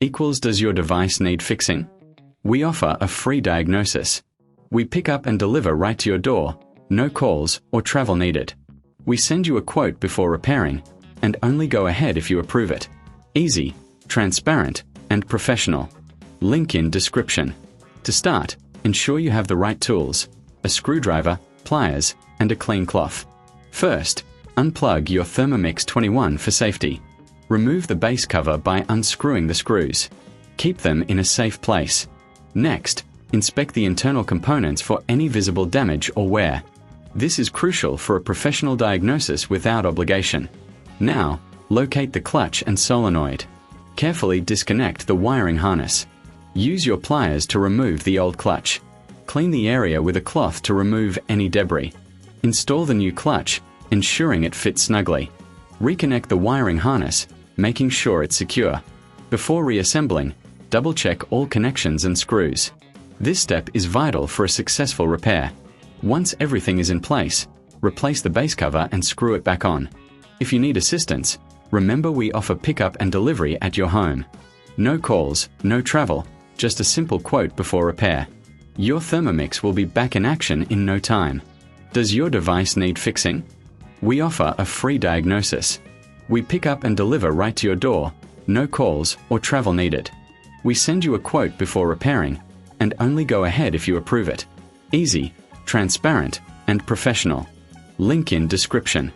equals does your device need fixing? We offer a free diagnosis. We pick up and deliver right to your door, no calls or travel needed. We send you a quote before repairing, and only go ahead if you approve it. Easy, transparent, and professional. Link in description. To start, ensure you have the right tools, a screwdriver, pliers, and a clean cloth. First, unplug your Thermomix 21 for safety. Remove the base cover by unscrewing the screws. Keep them in a safe place. Next, inspect the internal components for any visible damage or wear. This is crucial for a professional diagnosis without obligation. Now, locate the clutch and solenoid. Carefully disconnect the wiring harness. Use your pliers to remove the old clutch. Clean the area with a cloth to remove any debris. Install the new clutch, ensuring it fits snugly. Reconnect the wiring harness, making sure it's secure. Before reassembling, double-check all connections and screws. This step is vital for a successful repair. Once everything is in place, replace the base cover and screw it back on. If you need assistance, remember we offer pickup and delivery at your home. No calls, no travel, just a simple quote before repair. Your Thermomix will be back in action in no time. Does your device need fixing? We offer a free diagnosis. We pick up and deliver right to your door, no calls or travel needed. We send you a quote before repairing, and only go ahead if you approve it. Easy, transparent, and professional. Link in description.